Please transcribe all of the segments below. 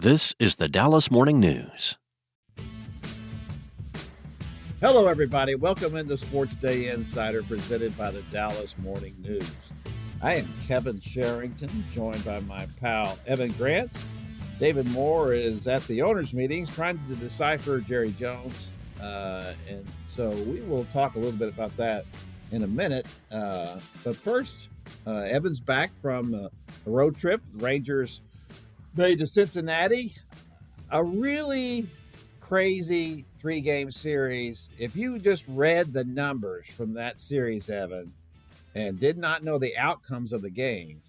This is the Dallas Morning News. Hello, everybody. Welcome into SportsDay Insider, presented by the Dallas Morning News. I am Kevin Sherrington, joined by my pal Evan Grant. David Moore is at the owners' meetings trying to decipher Jerry Jones, and so we will talk a little bit about that in a minute. But first, Evan's back from a road trip. The Rangers made to Cincinnati. A really crazy three-game series. If you just read the numbers from that series, Evan, and did not know the outcomes of the games,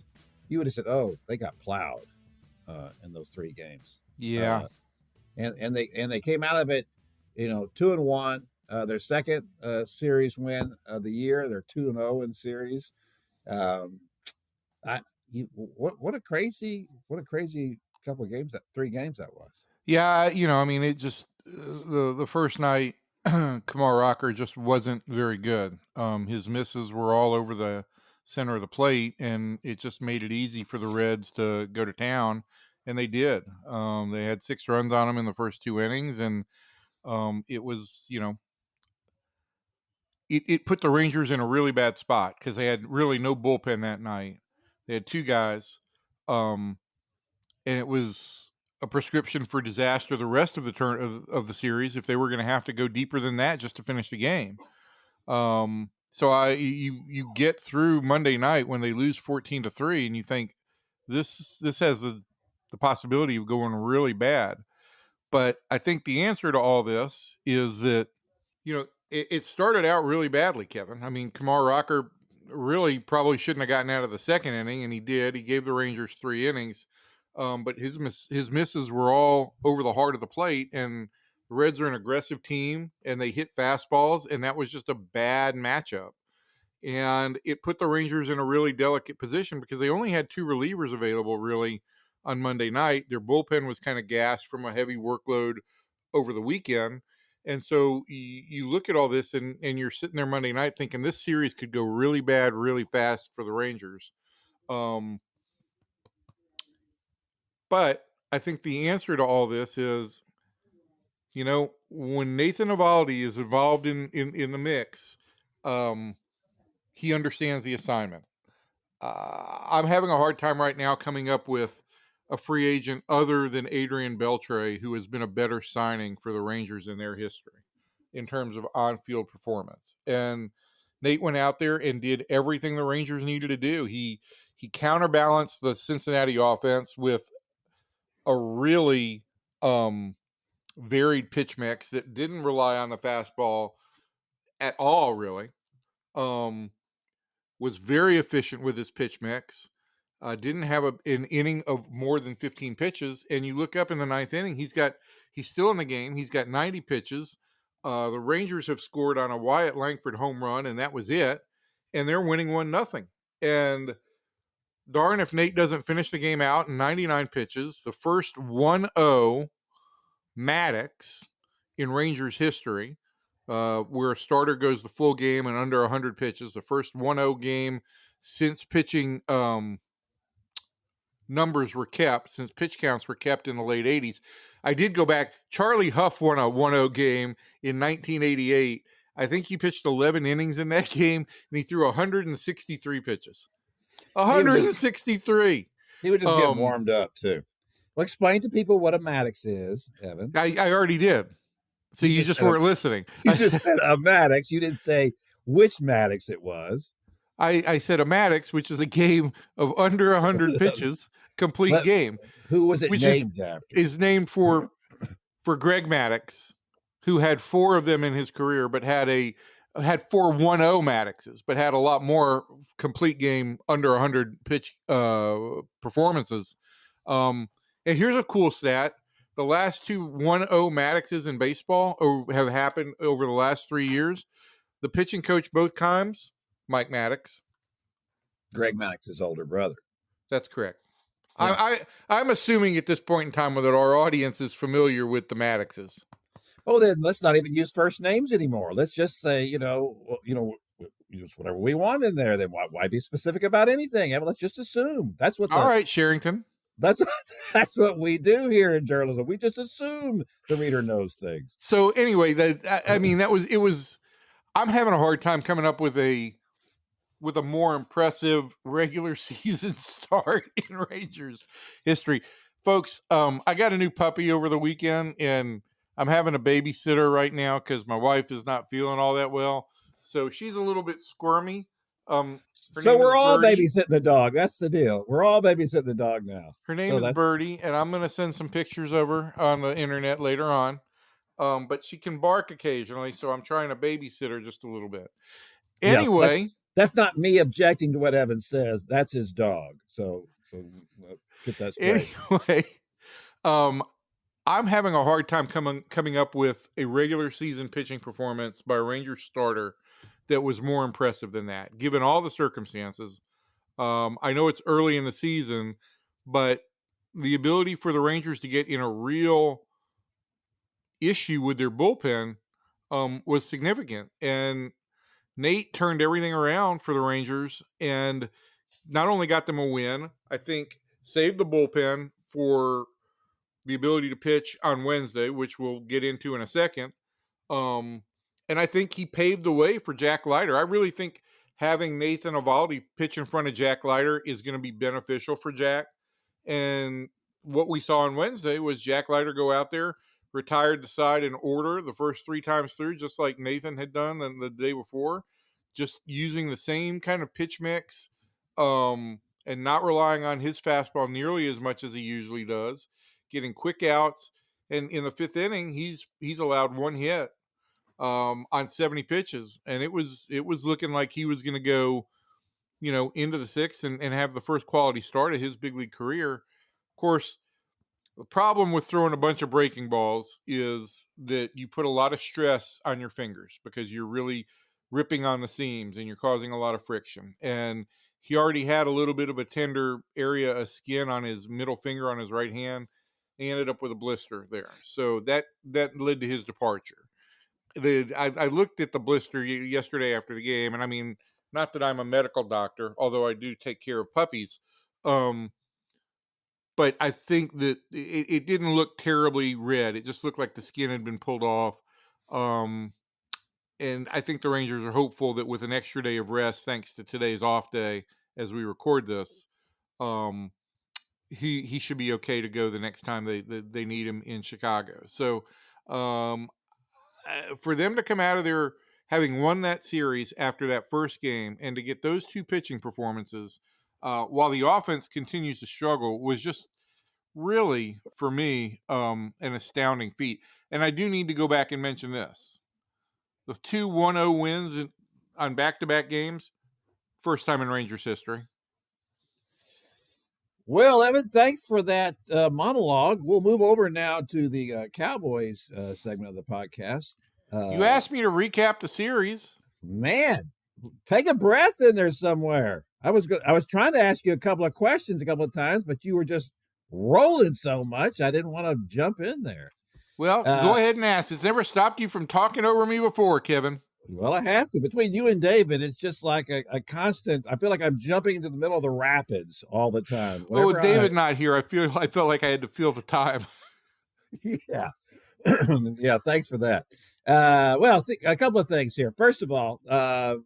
you would have said, "Oh, they got plowed in those three games." Yeah, and they came out of it, 2-1. Their second series win of the year. They're 2-0 in series. What a crazy couple of games, three games that was. yeah. It just the first night, Kumar Rocker just wasn't very good. His misses were all over the center of the plate, and it just made it easy for the Reds to go to town, and they did. They had 6 runs on them in the first 2 innings, and it was, it put the Rangers in a really bad spot because they had really no bullpen that night. They had 2 guys, and it was a prescription for disaster the rest of the turn of the series if they were going to have to go deeper than that just to finish the game. So you get through Monday night when they lose 14-3, and you think this has the possibility of going really bad. But I think the answer to all this is that, it started out really badly, Kevin. I mean, Kumar Rocker really probably shouldn't have gotten out of the second inning, and he did. He gave the Rangers 3 innings. But his misses were all over the heart of the plate, and the Reds are an aggressive team, and they hit fastballs, and that was just a bad matchup. And it put the Rangers in a really delicate position because they only had 2 relievers available, really, on Monday night. Their bullpen was kind of gassed from a heavy workload over the weekend. And so you look at all this, and you're sitting there Monday night thinking this series could go really bad, really fast for the Rangers. But I think the answer to all this is, when Nathan Eovaldi is involved in the mix, he understands the assignment. I'm having a hard time right now coming up with a free agent other than Adrian Beltre who has been a better signing for the Rangers in their history in terms of on-field performance. And Nate went out there and did everything the Rangers needed to do. He counterbalanced the Cincinnati offense with a really varied pitch mix that didn't rely on the fastball at all, really. Was very efficient with his pitch mix. Didn't have an inning of more than 15 pitches. And you look up in the 9th inning, he's still in the game. He's got 90 pitches. The Rangers have scored on a Wyatt Langford home run, and that was it. And they're winning 1-0. And darn if Nate doesn't finish the game out in 99 pitches, the first 1-0 Maddox in Rangers history, where a starter goes the full game and under 100 pitches, the first 1-0 game since pitching numbers were kept, since pitch counts were kept in the late 80s. I did go back. Charlie Huff won a 1-0 game in 1988. I think he pitched 11 innings in that game, and he threw 163 pitches. 163. He would just get warmed up too. Well, explain to people what a Maddox is, Evan. I already did. So you just weren't listening. You just said a Maddox. You didn't say which Maddox it was. I said a Maddox, which is a game of under 100 pitches, complete game. Who was it named after? Is named for Greg Maddux, who had 4 of them in his career, but had 4 1-0 Maddoxes, but had a lot more complete game under 100 pitch performances. And here's a cool stat. The last 2 1-0 Maddoxes in baseball have happened over the last 3 years. The pitching coach both times, Mike Maddux. Greg Maddox's older brother. That's correct. Yeah. I'm assuming at this point in time that our audience is familiar with the Maddoxes. Oh, then let's not even use first names anymore. Let's just say, use whatever we want in there. Then why be specific about anything? Let's just assume that's what. All right, Sherrington. That's what we do here in journalism. We just assume the reader knows things. So anyway, I'm having a hard time coming up with a more impressive regular season start in Rangers history. Folks, I got a new puppy over the weekend, and I'm having a babysitter right now because my wife is not feeling all that well. So she's a little bit squirmy. So we're all Birdy. babysitting the dog. That's the deal. We're all babysitting the dog now. Her name is Birdy, and I'm going to send some pictures of her on the internet later on. But she can bark occasionally, so I'm trying to babysit her just a little bit. Anyway. Yes, that's not me objecting to what Evan says. That's his dog. So get that straight. Anyway, I'm having a hard time coming up with a regular season pitching performance by a Rangers starter that was more impressive than that, given all the circumstances. I know it's early in the season, but the ability for the Rangers to get in a real issue with their bullpen was significant. And Nate turned everything around for the Rangers and not only got them a win, I think saved the bullpen for the ability to pitch on Wednesday, which we'll get into in a second. And I think he paved the way for Jack Leiter. I really think having Nathan Eovaldi pitch in front of Jack Leiter is going to be beneficial for Jack. And what we saw on Wednesday was Jack Leiter go out there, retired the side in order the first 3 times through, just like Nathan had done the day before, just using the same kind of pitch mix and not relying on his fastball nearly as much as he usually does, getting quick outs. And in the 5th inning, he's allowed 1 hit on 70 pitches. And it was looking like he was going to go, into the 6th and have the first quality start of his big league career. Of course, the problem with throwing a bunch of breaking balls is that you put a lot of stress on your fingers because you're really ripping on the seams and you're causing a lot of friction. And he already had a little bit of a tender area of skin on his middle finger on his right hand. He ended up with a blister there. So that led to his departure. I looked at the blister yesterday after the game, and I mean, not that I'm a medical doctor, although I do take care of puppies. But I think that it didn't look terribly red. It just looked like the skin had been pulled off. And I think the Rangers are hopeful that with an extra day of rest, thanks to today's off day as we record this, he should be okay to go the next time they need him in Chicago. So for them to come out of there having won that series after that first game and to get those 2 pitching performances while the offense continues to struggle was just really, for me, an astounding feat. And I do need to go back and mention this. The 2 1-0 wins on back-to-back games, first time in Rangers history. Well, Evan, thanks for that monologue. We'll move over now to the Cowboys segment of the podcast. You asked me to recap the series. Man, take a breath in there somewhere. I was trying to ask you a couple of questions a couple of times, but you were just rolling so much, I didn't want to jump in there. Well, go ahead and ask. It's never stopped you from talking over me before, Kevin. Well, I have to. Between you and David, it's just like a constant. I feel like I'm jumping into the middle of the rapids all the time. With David not here, I felt like I had to feel the time. Yeah. Yeah, thanks for that. Well, see, a couple of things here. First of all, I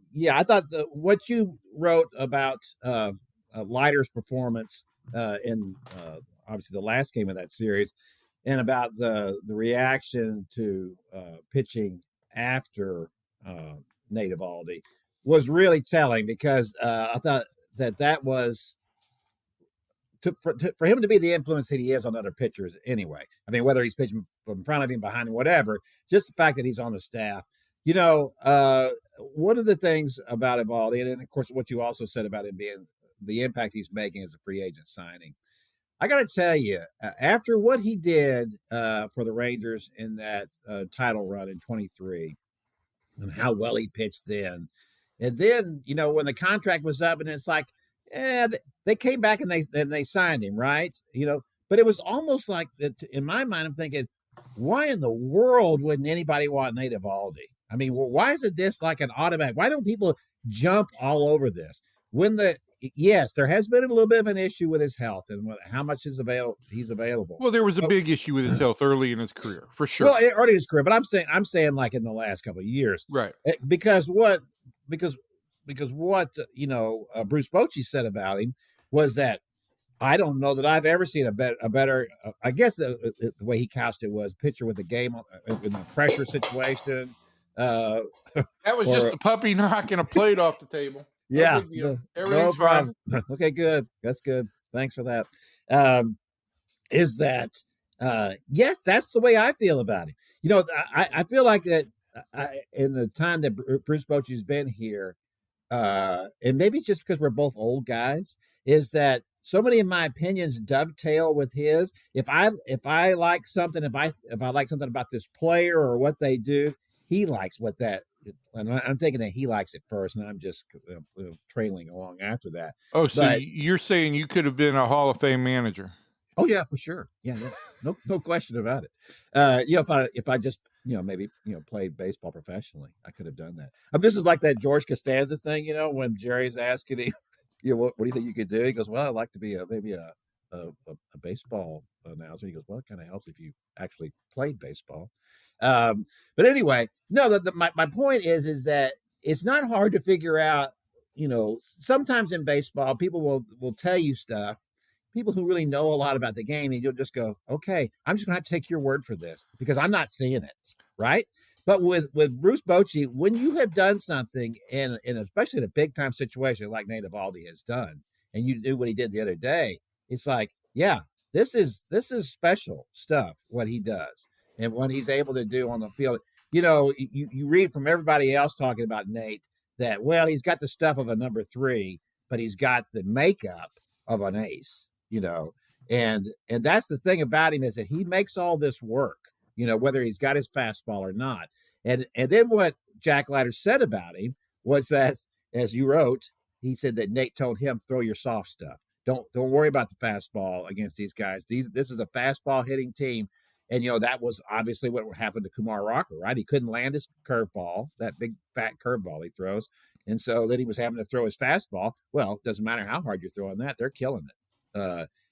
thought what you wrote about Leiter's performance in obviously the last game of that series and about the reaction to pitching after Nate Eovaldi was really telling because I thought that was for him to be the influence that he is on other pitchers anyway. I mean, whether he's pitching in front of him, behind him, whatever, just the fact that he's on the staff. One of the things about Eovaldi, and of course what you also said about him being the impact he's making as a free agent signing, I got to tell you, after what he did for the Rangers in that title run in 23 and how well he pitched then, and then, when the contract was up and it's like, they came back and they signed him, right? But it was almost like, in my mind, I'm thinking, why in the world wouldn't anybody want Nate Eovaldi? I mean, why isn't this like an automatic? Why don't people jump all over this? When yes, there has been a little bit of an issue with his health and how much he's available. Well, there was a big issue with his health early in his career, for sure. Well, early in his career, but I'm saying like in the last couple of years, right? Because what Bruce Bochy said about him was that I don't know that I've ever seen a better. I guess the way he couched it was pitcher with the game in a pressure situation. That was just a puppy knocking a plate off the table. Yeah, everything's fine. Okay, good. That's good. Thanks for that. Is that yes? That's the way I feel about him. I feel like that in the time that Bruce Bochy's been here, and maybe it's just because we're both old guys, is that so many of my opinions dovetail with his. If I like something, if I like something about this player or what they do, he likes what that. And I'm thinking that he likes it first, and I'm just trailing along after that. Oh, so you're saying you could have been a Hall of Fame manager? Oh yeah, for sure. Yeah, no question about it. If I just maybe played baseball professionally, I could have done that. This is like that George Costanza thing, when Jerry's asking him, what do you think you could do? He goes, well, I'd like to be maybe a baseball announcer. He goes, well, it kind of helps if you actually played baseball. But anyway, no, my point is that it's not hard to figure out. Sometimes in baseball, people will tell you stuff. People who really know a lot about the game, and you'll just go, okay, I'm just going to have to take your word for this because I'm not seeing it, right? But with Bruce Bochy, when you have done something, in especially in a big-time situation like Nathan Eovaldi has done, and you do what he did the other day, it's like, yeah, this is special stuff, what he does and what he's able to do on the field. You read from everybody else talking about Nate that, well, he's got the stuff of a number 3, but he's got the makeup of an ace. And that's the thing about him, is that he makes all this work, whether he's got his fastball or not. And then what Jack Leiter said about him was that, as you wrote, he said that Nate told him, throw your soft stuff. Don't worry about the fastball against these guys. This is a fastball hitting team. And, that was obviously what happened to Kumar Rocker, right? He couldn't land his curveball, that big fat curveball he throws. And so then he was having to throw his fastball. Well, it doesn't matter how hard you're throwing that. They're killing it.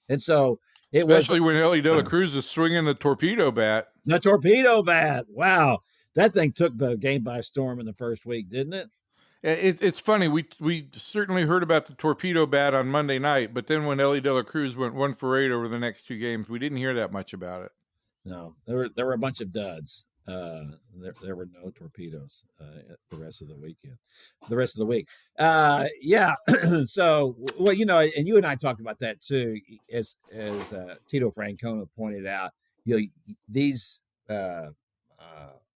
And so it was, especially when Ellie De La Cruz is swinging the torpedo bat. The torpedo bat. Wow. That thing took the game by storm in the first week, didn't it? It's funny. We certainly heard about the torpedo bat on Monday night, but then when Ellie De La Cruz went 1 for 8 over the next 2 games, we didn't hear that much about it. No, there were a bunch of duds. There were no torpedoes the rest of the week. Yeah. So, well, and you and I talked about that too, as Tito Francona pointed out. These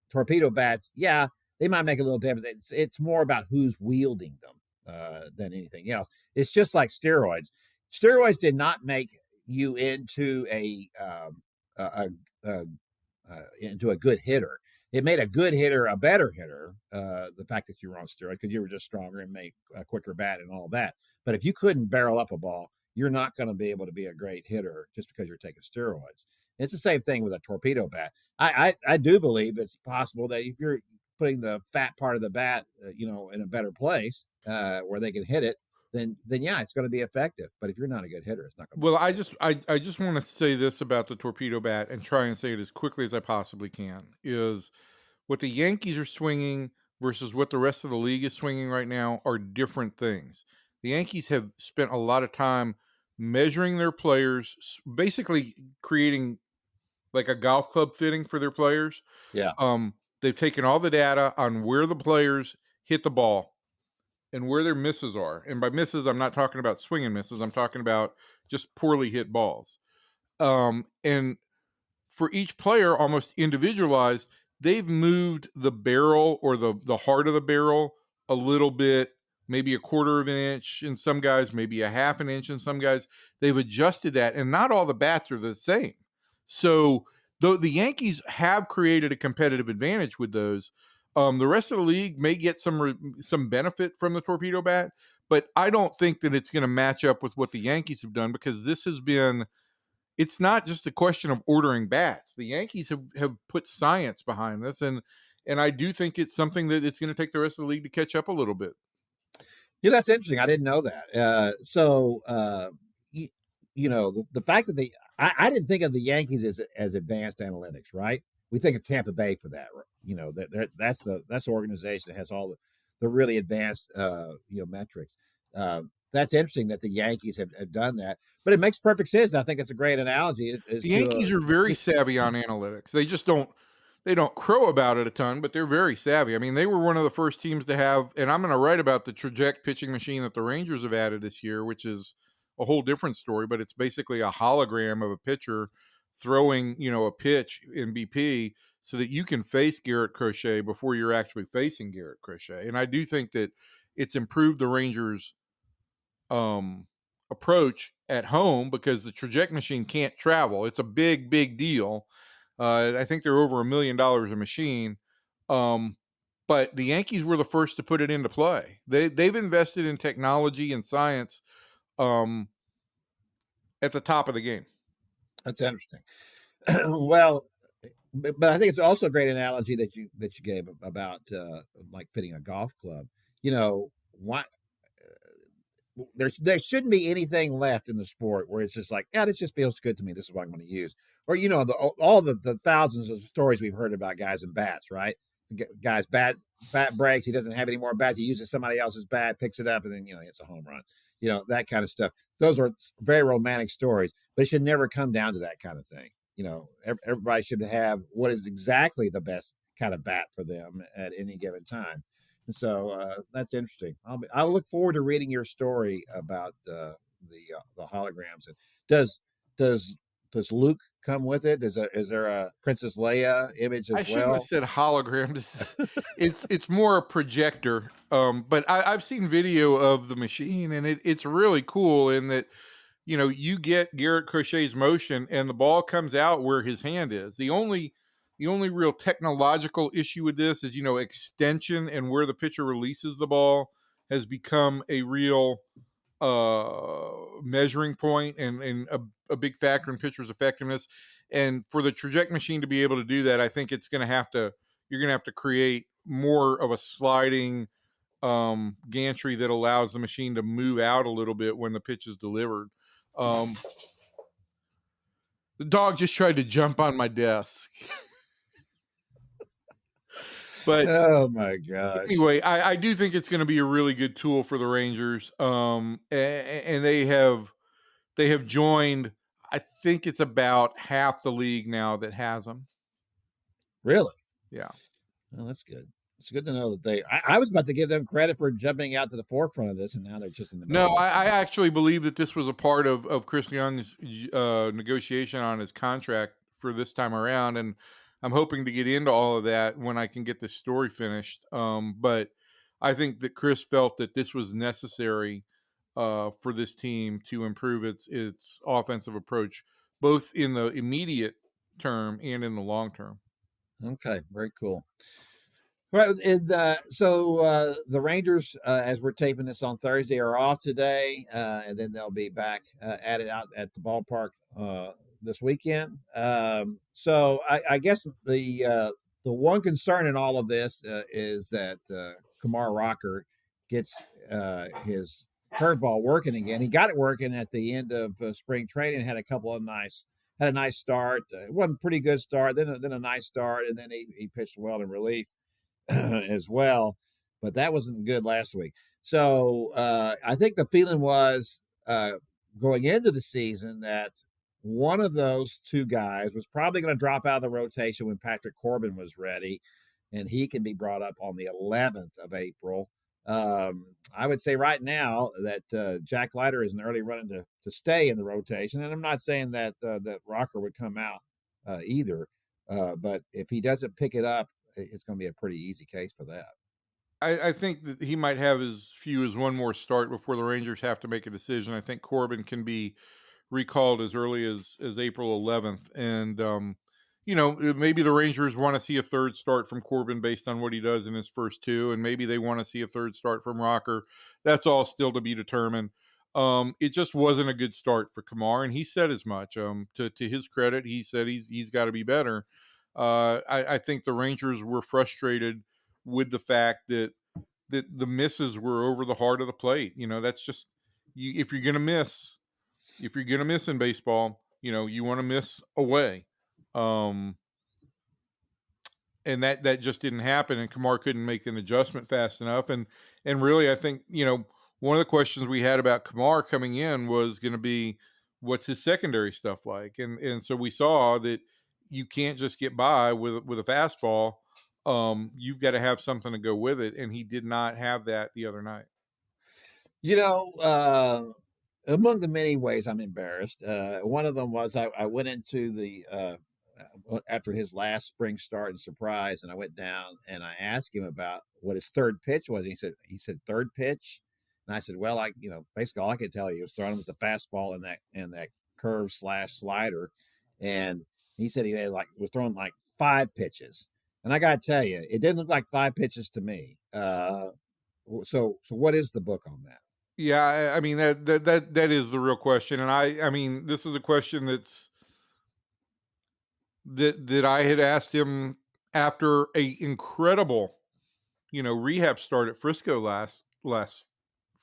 torpedo bats, yeah, they might make a little difference. It's more about who's wielding them than anything else. It's just like steroids. Steroids did not make you into into a good hitter. It made a good hitter a better hitter, the fact that you were on steroids, because you were just stronger and made a quicker bat and all that. But if you couldn't barrel up a ball, you're not going to be able to be a great hitter just because you're taking steroids. It's the same thing with a torpedo bat. I do believe it's possible that if you're putting the fat part of the bat, in a better place where they can hit it, then yeah, it's going to be effective. But if you're not a good hitter, it's not going to be effective. I just want to say this about the torpedo bat and try and say it as quickly as I possibly can, is what the Yankees are swinging versus what the rest of the league is swinging right now are different things. The Yankees have spent a lot of time measuring their players, basically creating like a golf club fitting for their players. Yeah. They've taken all the data on where the players hit the ball and where their misses are. And by misses, I'm not talking about swinging misses. I'm talking about just poorly hit balls. And for each player, almost individualized, they've moved the barrel or the heart of the barrel a little bit, maybe a 1/4 of an inch in some guys, maybe a 1/2 an inch in some guys. They've adjusted that, and not all the bats are the same. So though the Yankees have created a competitive advantage with those, the rest of the league may get some benefit from the torpedo bat, but I don't think that it's going to match up with what the Yankees have done, because this has been, it's not just a question of ordering bats. The Yankees have put science behind this, and I do think it's something that it's going to take the rest of the league to catch up a little bit. Yeah, that's interesting. I didn't know that. The fact that I didn't think of the Yankees as advanced analytics, right? We think of Tampa Bay for that. That's the organization that has all the really advanced, metrics. That's interesting that the Yankees have done that, but it makes perfect sense. I think it's a great analogy as The to Yankees are very savvy on analytics. They don't crow about it a ton, but they're very savvy. I mean, they were one of the first teams to have, and I'm going to write about the Traject pitching machine that the Rangers have added this year, which is a whole different story, but it's basically a hologram of a pitcher throwing, a pitch in BP so that you can face Garrett Crochet before you're actually facing Garrett Crochet. And I do think that it's improved the Rangers' approach at home because the Traject machine can't travel. It's a big, big deal. I think they're over $1 million a machine. But the Yankees were the first to put it into play. They've invested in technology and science at the top of the game. That's interesting. Well, but I think it's also a great analogy that you gave about like fitting a golf club. Why there shouldn't be anything left in the sport where it's just like, yeah, this just feels good to me. This is what I'm going to use. Or all the thousands of stories we've heard about guys and bats, right? Guys bat breaks. He doesn't have any more bats. He uses somebody else's bat, picks it up, and then hits a home run. That kind of stuff. Those are very romantic stories, but it should never come down to that kind of thing. Everybody should have what is exactly the best kind of bat for them at any given time. And so that's interesting. I'll look forward to reading your story about the holograms. And does Luke come with it? Is there a Princess Leia image as well? I shouldn't have said hologram. It's more a projector. But I've seen video of the machine, and it's really cool in that you get Garrett Crochet's motion and the ball comes out where his hand is. The only real technological issue with this is, extension and where the pitcher releases the ball has become a real measuring point and a big factor in pitcher's effectiveness. And for the Traject machine to be able to do that, I think you're going to have to create more of a sliding gantry that allows the machine to move out a little bit when the pitch is delivered. The dog just tried to jump on my desk. But oh my gosh. Anyway, I do think it's going to be a really good tool for the Rangers. And they have joined, I think it's about half the league now that has them. Really? Yeah. Well, that's good. It's good to know that I was about to give them credit for jumping out to the forefront of this, and now they're just in the middle. No, I actually believe that this was a part of Chris Young's negotiation on his contract for this time around, and I'm hoping to get into all of that when I can get this story finished. But I think that Chris felt that this was necessary for this team to improve its offensive approach, both in the immediate term and in the long term. Okay, very cool. Well, so the Rangers, as we're taping this on Thursday, are off today, and then they'll be back at it out at the ballpark this weekend. So I guess the one concern in all of this is that Kumar Rocker gets his curveball working again. He got it working at the end of spring training. Had a nice start. It wasn't a pretty good start. Then a nice start, and then he pitched well in relief as well, but that wasn't good last week. So I think the feeling was going into the season that one of those two guys was probably going to drop out of the rotation when Patrick Corbin was ready, and he can be brought up on the 11th of April. I would say right now that Jack Leiter is an early running to stay in the rotation, and I'm not saying that that Rocker would come out either, but if he doesn't pick it up, it's going to be a pretty easy case for that. I think that he might have as few as one more start before the Rangers have to make a decision. I think Corbin can be recalled as early as April 11th. And, maybe the Rangers want to see a third start from Corbin based on what he does in his first two. And maybe they want to see a third start from Rocker. That's all still to be determined. It just wasn't a good start for Kumar. And he said as much. To his credit, he said he's got to be better. I think the Rangers were frustrated with the fact that that the misses were over the heart of the plate. That's just if you're gonna miss, in baseball, you want to miss away. And that just didn't happen, and Kamar couldn't make an adjustment fast enough. And really, I think one of the questions we had about Kamar coming in was going to be, what's his secondary stuff like? And so we saw that you can't just get by with a fastball. You've got to have something to go with it, and he did not have that the other night. Among the many ways I'm embarrassed, one of them was I went into the after his last spring start and surprise, and I went down and I asked him about what his third pitch was. He said third pitch, and I said, well, basically all I could tell you was throwing was the fastball and that curve / slider, and he said he had was throwing like 5 pitches, and I got to tell you, it didn't look like 5 pitches to me. So what is the book on that? Yeah, I mean that is the real question, and I mean this is a question that I had asked him after a incredible, rehab start at Frisco last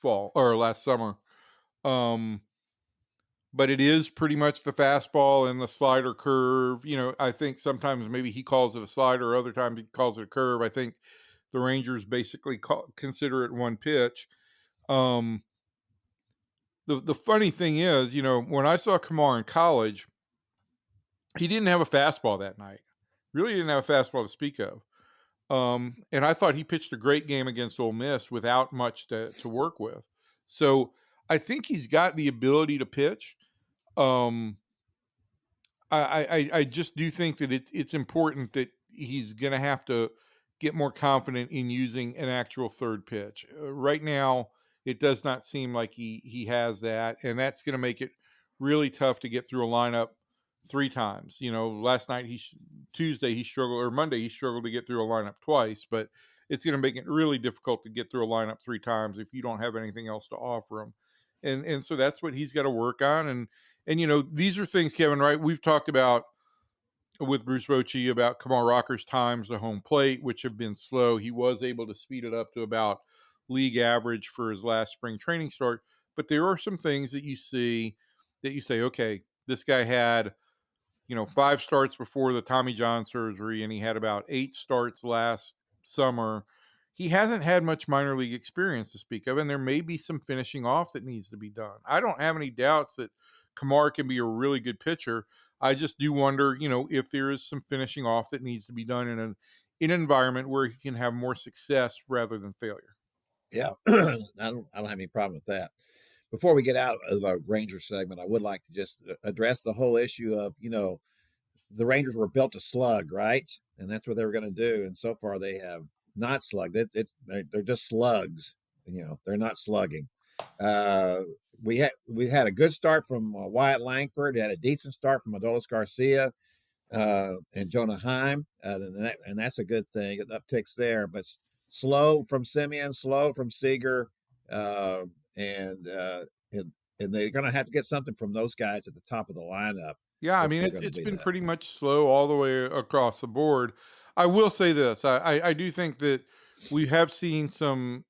fall or last summer. But it is pretty much the fastball and the slider curve. I think sometimes maybe he calls it a slider, other times he calls it a curve. I think the Rangers basically consider it one pitch. The funny thing is, when I saw Kamar in college, he didn't have a fastball that night. Really didn't have a fastball to speak of. And I thought he pitched a great game against Ole Miss without much to work with. So I think he's got the ability to pitch. I just do think that it's important that he's going to have to get more confident in using an actual third pitch. Right now, it does not seem like he has that, and that's going to make it really tough to get through a lineup 3 times. Last night Tuesday he struggled, or Monday he struggled to get through a lineup twice, but it's going to make it really difficult to get through a lineup 3 times if you don't have anything else to offer him. And so that's what he's got to work on. And these are things, Kevin, right? We've talked about with Bruce Bochy about Kamar Rocker's times to home plate, which have been slow. He was able to speed it up to about league average for his last spring training start. But there are some things that you see that you say, okay, this guy had, 5 starts before the Tommy John surgery, and he had about 8 starts last summer. He hasn't had much minor league experience to speak of, and there may be some finishing off that needs to be done. I don't have any doubts that Kamar can be a really good pitcher. I just do wonder, if there is some finishing off that needs to be done in an environment where he can have more success rather than failure. Yeah, I don't have any problem with that. Before we get out of our Ranger segment, I would like to just address the whole issue of, the Rangers were built to slug, right? And that's what they were going to do. And so far they have not slugged. They're just slugs. They're not slugging. We had a good start from Wyatt Langford. We had a decent start from Adolis Garcia and Jonah Heim, and that's a good thing. It upticks there, but slow from Simeon, slow from Seager, and they're going to have to get something from those guys at the top of the lineup. Yeah, I mean, it's been pretty much slow all the way across the board. I will say this: I do think that we have seen some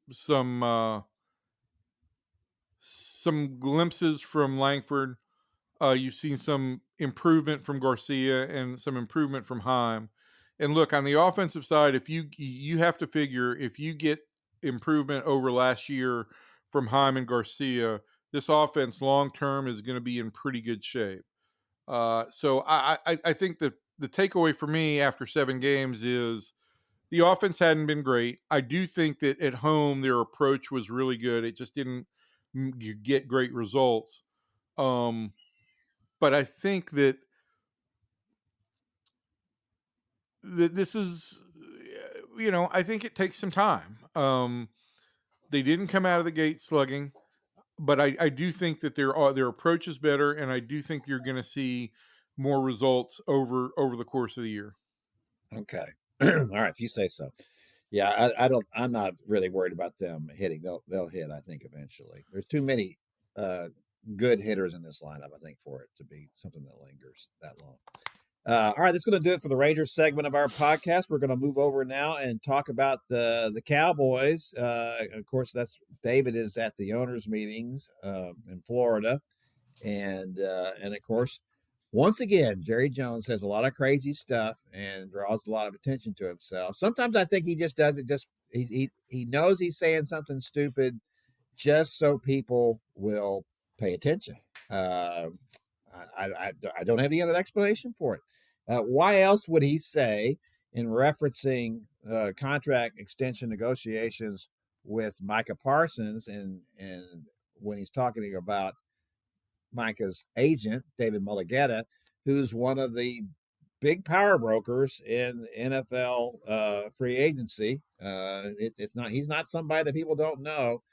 glimpses from Langford. You've seen some improvement from Garcia and some improvement from Heim. And look, on the offensive side, if you have to figure, if you get improvement over last year from Heim and Garcia, this offense long term is going to be in pretty good shape. So I think that the takeaway for me after 7 games is the offense hadn't been great. I do think that at home their approach was really good. It just didn't get great results. But I think that this is, I think it takes some time. They didn't come out of the gate slugging, but I do think that their approach is better, and I do think you're going to see more results over the course of the year. Okay. All right, if you say so. Yeah, I'm not really worried about them hitting. They'll hit, I think, eventually. There's too many good hitters in this lineup, I think, for it to be something that lingers that long. All right, that's going to do it for the Rangers segment of our podcast. We're going to move over now and talk about the Cowboys. Of course, that's David is at the owners' meetings in Florida, and of course, once again, Jerry Jones says a lot of crazy stuff and draws a lot of attention to himself. Sometimes I think he just does it. He knows he's saying something stupid just so people will pay attention. Uh, I don't have any other explanation for it. Why else would he say, in referencing contract extension negotiations with Micah Parsons, and when he's talking about Micah's agent, David Mulligetta, who's one of the big power brokers in NFL free agency. It's not he's not somebody that people don't know.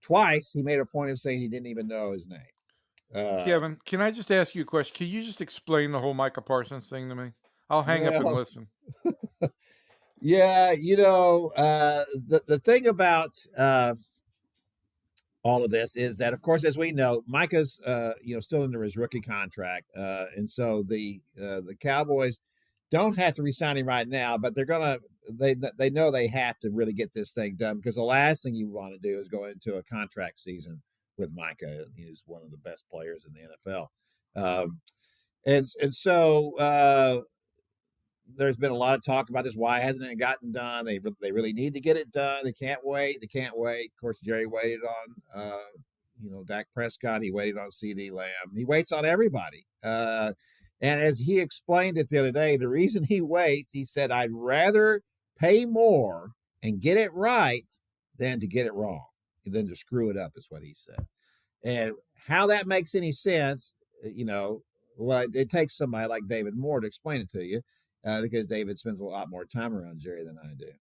Twice he made a point of saying he didn't even know his name. Kevin, can I just ask you a question? Can you just explain the whole Micah Parsons thing to me? I'll hang up and Well, listen. yeah, the thing about all of this is that, of course, as we know, Micah's still under his rookie contract, and so the Cowboys don't have to re-sign him right now, but they know they have to really get this thing done, because the last thing you want to do is go into a contract season with Micah. He's one of the best players in the NFL, so there's been a lot of talk about this. Why hasn't it gotten done? They really need to get it done. They can't wait. Of course, Jerry waited on Dak Prescott. He waited on CD Lamb. He waits on everybody. And as he explained it the other day, the reason he waits, he said, I'd rather pay more and get it right than to get it wrong, than to screw it up, is what he said. And how that makes any sense, well, it takes somebody like David Moore to explain it to you, because David spends a lot more time around Jerry than I do.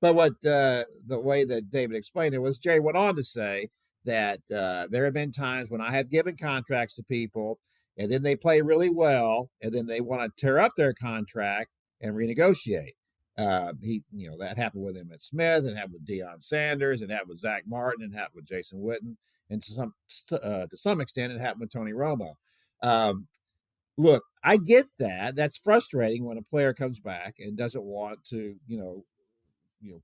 But what the way that David explained it was, Jerry went on to say that there have been times when I have given contracts to people, and then they play really well, and then they want to tear up their contract and renegotiate. That happened with Emmitt Smith, it happened with Deion Sanders, it happened with Zach Martin, it happened with Jason Witten, and to some extent, it happened with Tony Romo. Look, I get that. That's frustrating when a player comes back and doesn't want to,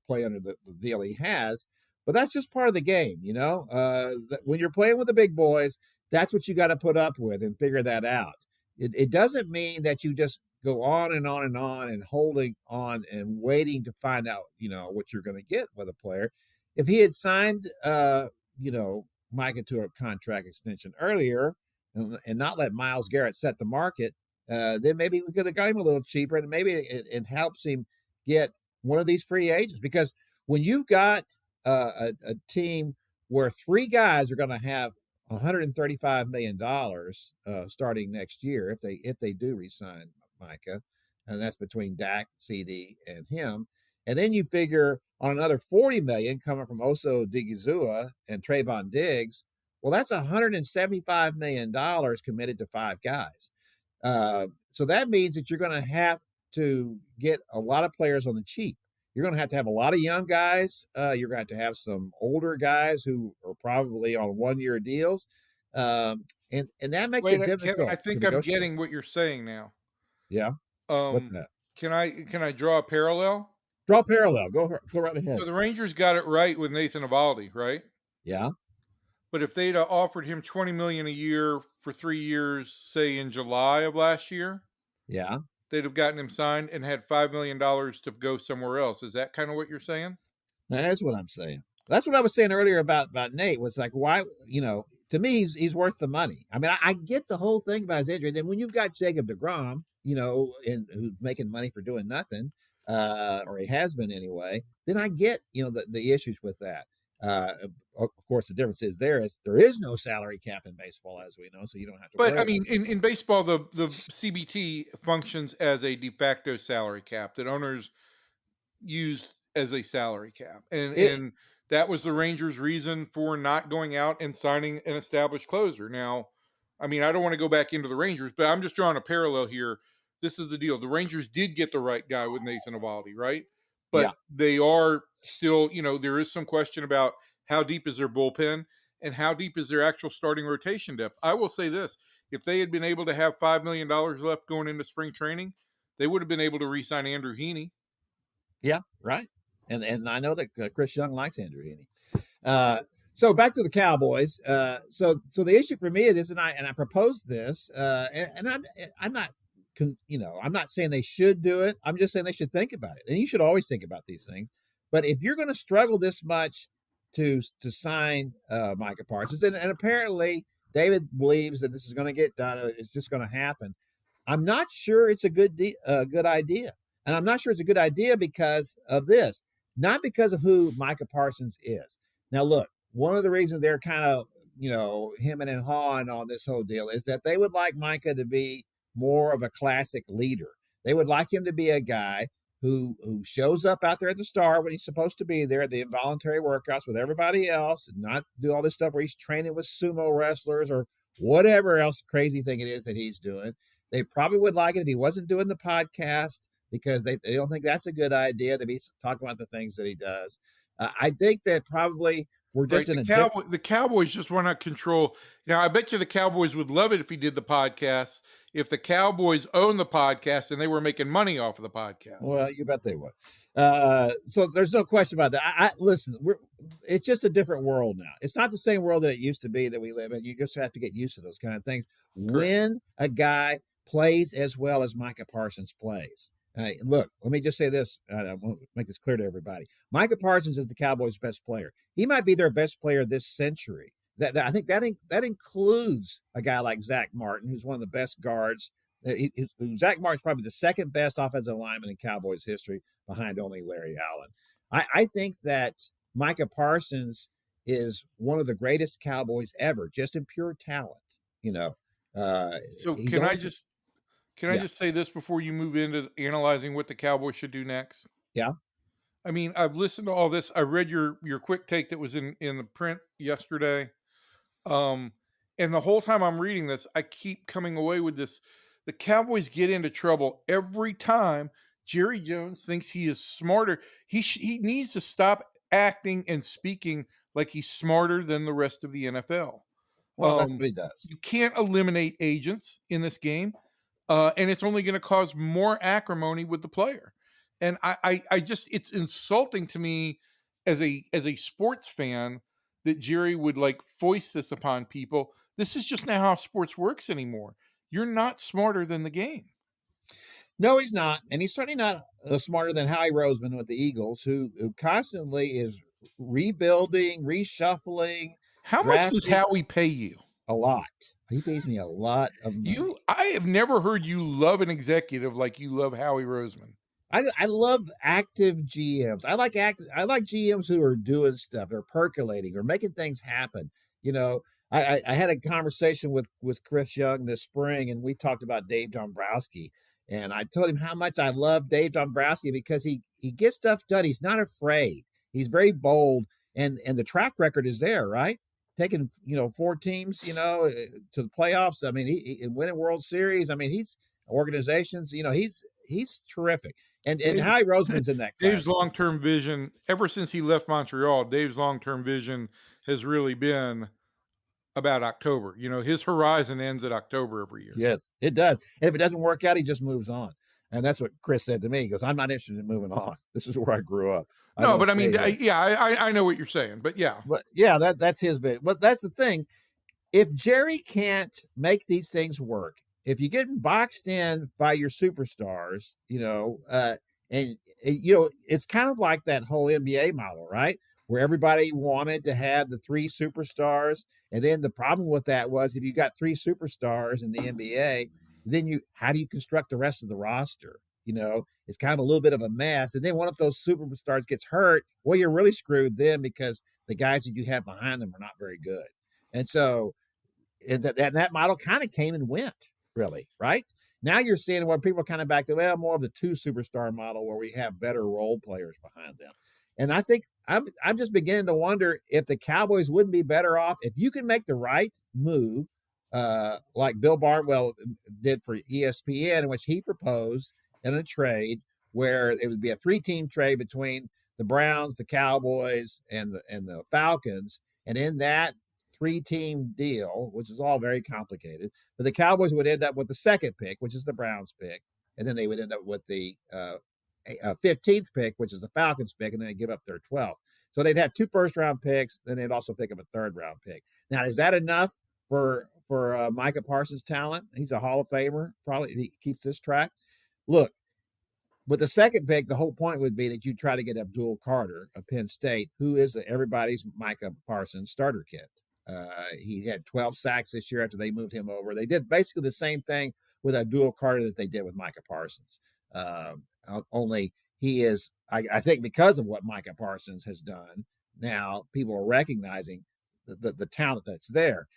play under the deal he has. But that's just part of the game, when you're playing with the big boys, that's what you got to put up with and figure that out. It doesn't mean that you just go on and on and on and holding on and waiting to find out, what you're going to get with a player. If he had signed, Micah to a contract extension earlier, and not let Myles Garrett set the market, then maybe we could have got him a little cheaper, and maybe it helps him get one of these free agents. Because when you've got a team where three guys are going to have $135 million starting next year, if they do re-sign Micah, and that's between Dak, CD, and him, and then you figure on another $40 million coming from Oso Odigizua and Trayvon Diggs. Well, that's $175 million committed to five guys. So that means that you're going to have to get a lot of players on the cheap. You're going to have a lot of young guys. You're going to have some older guys who are probably on 1-year deals. And that makes it difficult. Kevin, I think I'm getting what you're saying now. Yeah. What's that? Can I draw a parallel? Draw a parallel. Go right ahead. So the Rangers got it right with Nathan Eovaldi, right? Yeah. But if they'd offered him $20 million a year for 3 years, say in July of last year, yeah, they'd have gotten him signed and had $5 million to go somewhere else. Is that kind of what you're saying? That's what I'm saying. That's what I was saying earlier about Nate. Was like, why, to me, he's worth the money. I mean, I get the whole thing about his injury. And then when you've got Jacob deGrom, and who's making money for doing nothing, or he has been anyway, then I get, the issues with that. Of course, the difference is there is no salary cap in baseball, as we know, so you don't have to. But I mean, in baseball, the CBT functions as a de facto salary cap that owners use as a salary cap, and that was the Rangers' reason for not going out and signing an established closer. Now, I mean, I don't want to go back into the Rangers, but I'm just drawing a parallel here. This is the deal: the Rangers did get the right guy with Nathan Eovaldi, right? But they are still, there is some question about how deep is their bullpen and how deep is their actual starting rotation depth. I will say this: if they had been able to have $5 million left going into spring training, they would have been able to re-sign Andrew Heaney. Yeah, right. And I know that Chris Young likes Andrew Heaney. So back to the Cowboys. So the issue for me is, and I proposed this, and I'm not, I'm not saying they should do it. I'm just saying they should think about it. And you should always think about these things. But if you're going to struggle this much to sign Micah Parsons, and apparently David believes that this is going to get done, it's just going to happen. I'm not sure it's a good idea, and I'm not sure it's a good idea because of this, not because of who Micah Parsons is. Now, look, one of the reasons they're kind of, hemming and hawing on this whole deal is that they would like Micah to be more of a classic leader. They would like him to be a guy who shows up out there at the start when he's supposed to be there at the involuntary workouts with everybody else, and not do all this stuff where he's training with sumo wrestlers or whatever else crazy thing it is that he's doing. They probably would like it if he wasn't doing the podcast, because they don't think that's a good idea to be talking about the things that he does. I think that probably we're just right. The Cowboys just want to control. Now, I bet you the Cowboys would love it if he did the podcast, if the Cowboys own the podcast and they were making money off of the podcast. Well, you bet they would. So there's no question about that. Listen, it's just a different world now. It's not the same world that it used to be that we live in. You just have to get used to those kind of things. Correct. When a guy plays as well as Micah Parsons plays. Look, let me just say this. I want to make this clear to everybody. Micah Parsons is the Cowboys' best player. He might be their best player this century. I think that includes a guy like Zach Martin, who's one of the best guards. Zach Martin's probably the second best offensive lineman in Cowboys history, behind only Larry Allen. I think that Micah Parsons is one of the greatest Cowboys ever, just in pure talent. So can I just say this before you move into analyzing what the Cowboys should do next? Yeah. I mean, I've listened to all this. I read your quick take that was in the print yesterday. And the whole time I'm reading this, I keep coming away with this. The Cowboys get into trouble every time Jerry Jones thinks he is smarter. He needs to stop acting and speaking like he's smarter than the rest of the NFL. Well, that's what he does. You can't eliminate agents in this game. And it's only going to cause more acrimony with the player. And I just, it's insulting to me as a sports fan that Jerry would foist this upon people. This is just not how sports works anymore. You're not smarter than the game. No, he's not. And he's certainly not smarter than Howie Roseman with the Eagles, who constantly is rebuilding, reshuffling. How much does Howie pay you? A lot. He pays me a lot of money. I have never heard you love an executive like you love Howie Roseman. I love active GMs. I like GMs who are doing stuff. They're percolating or making things happen. I had a conversation with Chris Young this spring, and we talked about Dave Dombrowski. And I told him how much I love Dave Dombrowski because he gets stuff done. He's not afraid. He's very bold, and the track record is there, right? Taking 4 teams to the playoffs. I mean, he winning World Series. I mean, he's organizations. He's terrific. And Howie Roseman's in that class. Dave's long-term vision, ever since he left Montreal, Dave's long-term vision has really been about October. His horizon ends at October every year. Yes, it does. And if it doesn't work out, he just moves on. And that's what Chris said to me. He goes, "I'm not interested in moving on. This is where I grew up." No, but I mean, I know what you're saying. But yeah. But yeah, that's his vision. But that's the thing. If Jerry can't make these things work, if you're getting boxed in by your superstars, it's kind of like that whole NBA model, right? Where everybody wanted to have the 3 superstars. And then the problem with that was if you got 3 superstars in the NBA, then how do you construct the rest of the roster? It's kind of a little bit of a mess. And then one of those superstars gets hurt, well, you're really screwed then because the guys that you have behind them are not very good. And so that model kind of came and went, really, right? Now you're seeing where people are kind of back to, more of the 2 superstar model where we have better role players behind them. And I think I'm just beginning to wonder if the Cowboys wouldn't be better off if you can make the right move, like Bill Barnwell did for ESPN, in which he proposed in a trade where it would be a 3-team trade between the Browns, the Cowboys, and the Falcons. And in that 3-team deal, which is all very complicated. But the Cowboys would end up with the second pick, which is the Browns pick, and then they would end up with the 15th pick, which is the Falcons pick, and then they give up their 12th. So they'd have 2 first-round picks, then they'd also pick up a 3rd-round pick. Now, is that enough for Micah Parsons' talent? He's a Hall of Famer. Probably he keeps this track. Look, with the second pick, the whole point would be that you try to get Abdul Carter of Penn State, who is everybody's Micah Parsons starter kit. He had 12 sacks this year after they moved him over. They did basically the same thing with Abdul Carter that they did with Micah Parsons. Only he is, I think, because of what Micah Parsons has done, now people are recognizing the talent that's there.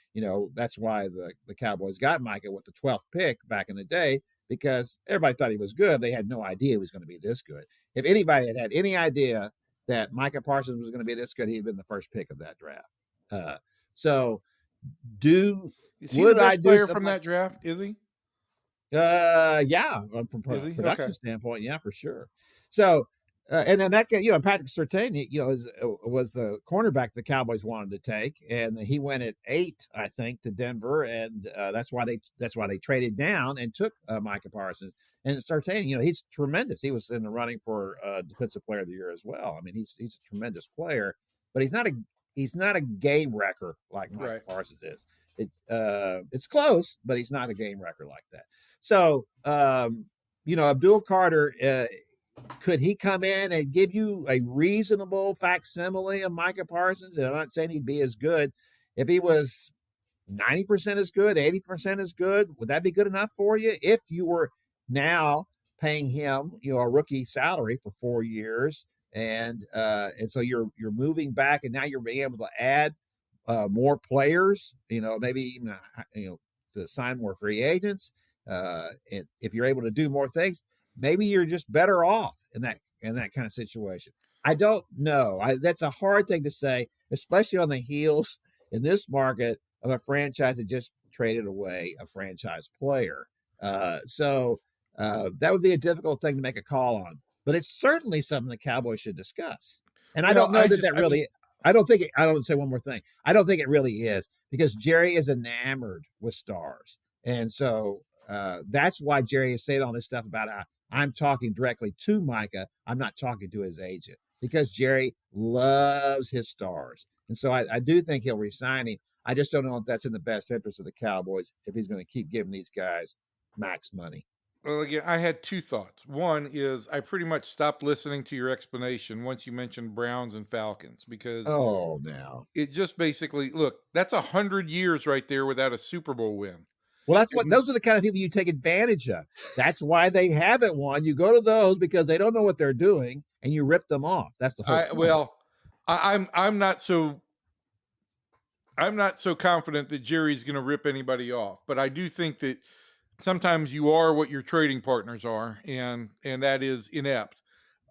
That's why the Cowboys got Micah with the 12th pick back in the day, because everybody thought he was good. They had no idea he was going to be this good. If anybody had any idea that Micah Parsons was going to be this good, he'd been the first pick of that draft. So is he the best player from that draft? Is he? Yeah, from production standpoint, yeah, for sure. So, and then that guy, Patrick Surtain, was the cornerback the Cowboys wanted to take, and he went at 8, I think, to Denver, and that's why they traded down and took Micah Parsons. And Surtain, he's tremendous. He was in the running for Defensive Player of the Year as well. I mean, he's a tremendous player, but he's not a game wrecker like Micah Parsons is. It's close, but he's not a game wrecker like that. So, Abdul Carter, could he come in and give you a reasonable facsimile of Micah Parsons? And I'm not saying he'd be as good. If he was 90% as good, 80% as good, would that be good enough for you? If you were now paying him, a rookie salary for 4 years, and so you're moving back, and now you're being able to add more players, maybe even to sign more free agents. And if you're able to do more things, maybe you're just better off in that kind of situation. I don't know. That's a hard thing to say, especially on the heels in this market of a franchise that just traded away a franchise player. So that would be a difficult thing to make a call on, but it's certainly something the Cowboys should discuss. And I don't know I don't say one more thing. I don't think it really is, because Jerry is enamored with stars. And so that's why Jerry is saying all this stuff about I'm talking directly to Micah. I'm not talking to his agent, because Jerry loves his stars. And so I do think he'll resign him. I just don't know if that's in the best interest of the Cowboys, if he's going to keep giving these guys max money. Well, again, I had 2 thoughts. One is I pretty much stopped listening to your explanation once you mentioned Browns and Falcons, because now it just basically, look, that's 100 years right there without a Super Bowl win. Well, those are the kind of people you take advantage of. That's why they haven't won. You go to those because they don't know what they're doing, and you rip them off. That's the whole point. Well, I'm not so confident that Jerry's going to rip anybody off, but I do think that sometimes you are what your trading partners are, and that is inept.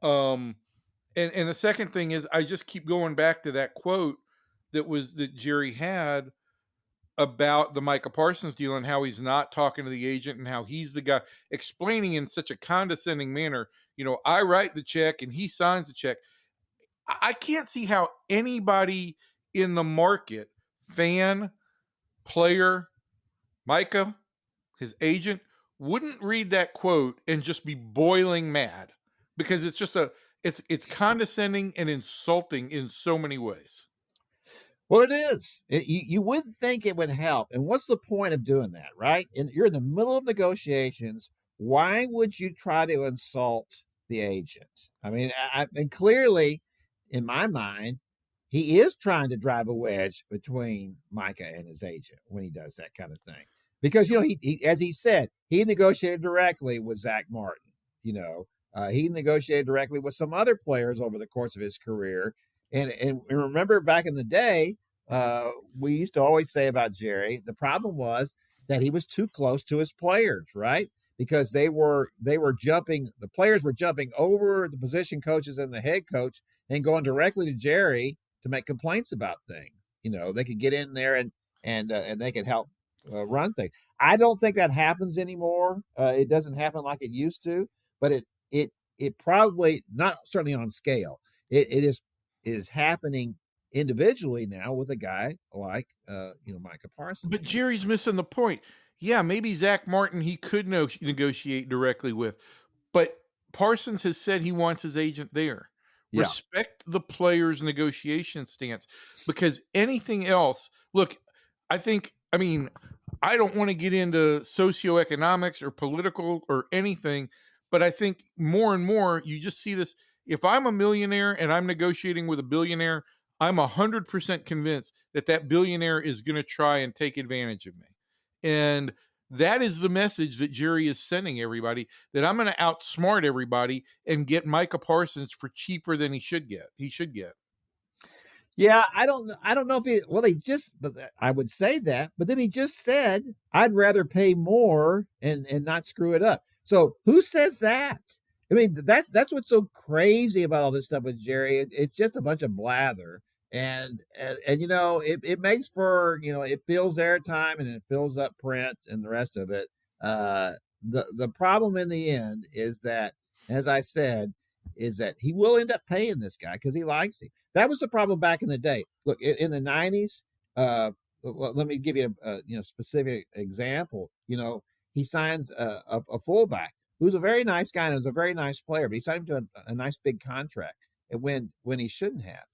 And the second thing is, I just keep going back to that quote that Jerry had about the Micah Parsons deal, and how he's not talking to the agent, and how he's the guy, explaining in such a condescending manner, I write the check and he signs the check. I can't see how anybody in the market, fan, player, Micah, his agent, wouldn't read that quote and just be boiling mad, because it's just it's condescending and insulting in so many ways. Well, it is. You would think it would help. And what's the point of doing that, right? And you're in the middle of negotiations. Why would you try to insult the agent? I mean, and clearly, in my mind, he is trying to drive a wedge between Micah and his agent when he does that kind of thing. Because, he as he said, he negotiated directly with Zach Martin. He negotiated directly with some other players over the course of his career. And remember, back in the day, we used to always say about Jerry, the problem was that he was too close to his players, right? Because the players were jumping over the position coaches and the head coach and going directly to Jerry to make complaints about things. They could get in there and they could help run things. I don't think that happens anymore. It doesn't happen like it used to, but it probably, not certainly on scale. It is happening individually now with a guy like Micah Parsons. But Jerry's missing the point. Yeah, maybe Zach Martin he could negotiate directly with, but Parsons has said he wants his agent there. Yeah. Respect the player's negotiation stance, because anything else, look, I mean, I don't want to get into socioeconomics or political or anything, but I think more and more you just see this. If I'm a millionaire and I'm negotiating with a billionaire, I'm 100% convinced that that billionaire is going to try and take advantage of me. And that is the message that Jerry is sending everybody, that I'm going to outsmart everybody and get Micah Parsons for cheaper than he should get. Yeah, I don't know if I would say that, but then he just said, I'd rather pay more and not screw it up. So who says that? I mean, that's what's so crazy about all this stuff with Jerry. It's just a bunch of blather. And it makes for, it fills airtime and it fills up print and the rest of it. The problem in the end is that, as I said, is that he will end up paying this guy because he likes him. That was the problem back in the day. Look, in the 90s, let me give you a specific example. He signs a fullback who's a very nice guy and is a very nice player, but he signed him to a nice big contract when he shouldn't have,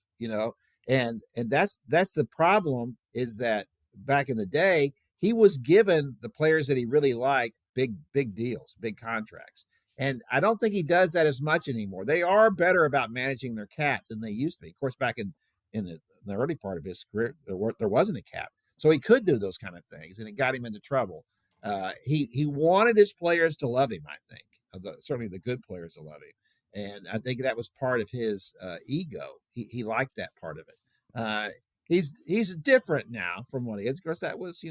and that's the problem, is that back in the day, he was given the players that he really liked big deals, big contracts. And I don't think he does that as much anymore. They are better about managing their cap than they used to be. Of course, back in the early part of his career, there wasn't a cap. So he could do those kind of things, and it got him into trouble. He wanted his players to love him, I think. Certainly the good players to love him. And I think that was part of his ego. He liked that part of it. He's different now from what he is. Of course, that was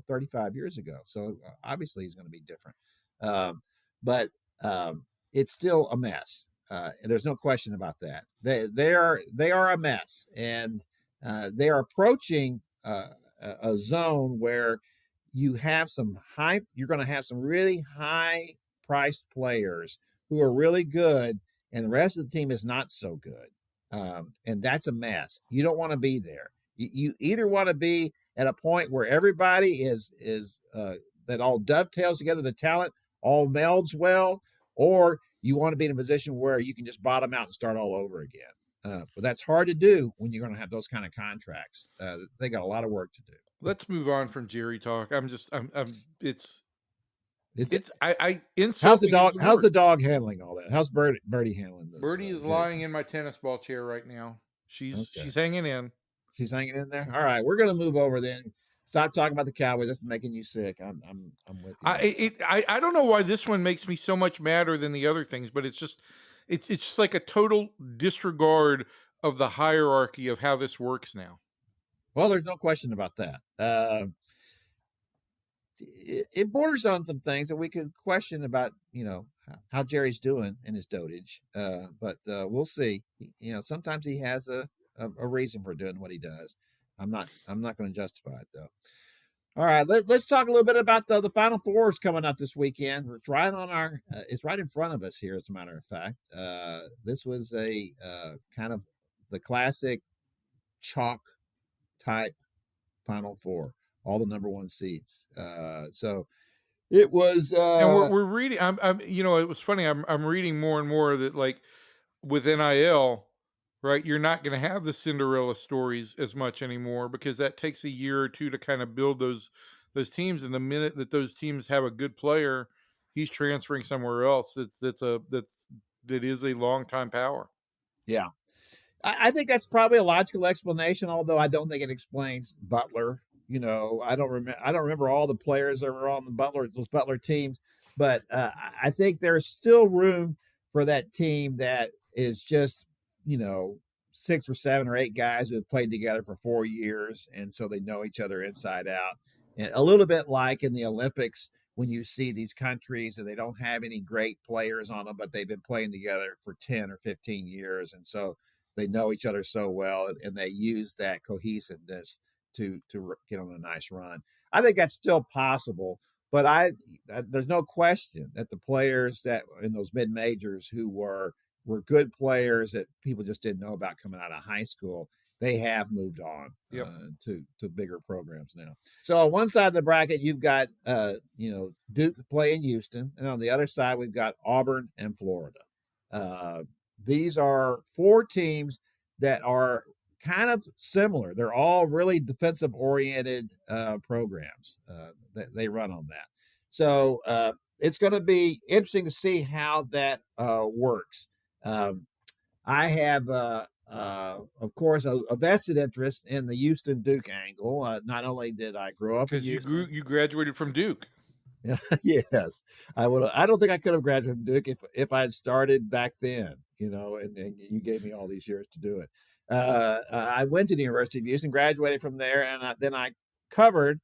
35 years ago. So obviously he's going to be different. But it's still a mess. And there's no question about that. They are a mess, and they are approaching a zone where you're going to have some really high priced players who are really good, and the rest of the team is not so good. And that's a mess. You don't want to be there. You either want to be at a point where everybody is that all dovetails together, the talent all melds well, or you want to be in a position where you can just bottom out and start all over again. But that's hard to do when you're going to have those kind of contracts. They got a lot of work to do. Let's move on from Jerry talk. I How's the dog handling all that? How's Birdy handling the Birdy is lying in my tennis ball chair right now. She's hanging in. She's hanging in there. All right, we're going to move over then. Stop talking about the Cowboys. That's making you sick. I'm with you. I don't know why this one makes me so much madder than the other things, but it's just like a total disregard of the hierarchy of how this works now. Well, there's no question about that. It borders on some things that we could question about, how Jerry's doing in his dotage. But we'll see. Sometimes he has a reason for doing what he does. I'm not going to justify it though. All right, let's talk a little bit about the Final Four is coming up this weekend. It's right on it's right in front of us here, as a matter of fact. This was a kind of the classic chalk type Final Four, all the number one seeds. So it was. And we're reading. It was funny. I'm reading more and more that, like, with NIL, right, you're not going to have the Cinderella stories as much anymore, because that takes a year or two to kind of build those teams. And the minute that those teams have a good player, he's transferring somewhere else. That is a long time power. Yeah, I think that's probably a logical explanation, although I don't think it explains Butler. I don't remember all the players that were on those Butler teams, but I think there's still room for that team that is just 6 or 7 or 8 guys who have played together for 4 years, and so they know each other inside out. And a little bit like in the Olympics, when you see these countries and they don't have any great players on them, but they've been playing together for 10 or 15 years, and so they know each other so well, and they use that cohesiveness to get on a nice run. I think that's still possible, but there's no question that the players that in those mid-majors who were good players that people just didn't know about coming out of high school they have moved on Yep. to bigger programs now. So on one side of the bracket, you've got Duke playing Houston, and on the other side, we've got Auburn and Florida. These are four teams that are kind of similar. They're all really defensive oriented programs that they run on that. So it's going to be interesting to see how that works. I have, of course, a vested interest in the Houston Duke angle. Not only did I grow up in Because Houston, you graduated from Duke. yes, I would. I don't think I could have graduated from Duke if I had started back then. And you gave me all these years to do it. I went to the University of Houston, graduated from there, and then I covered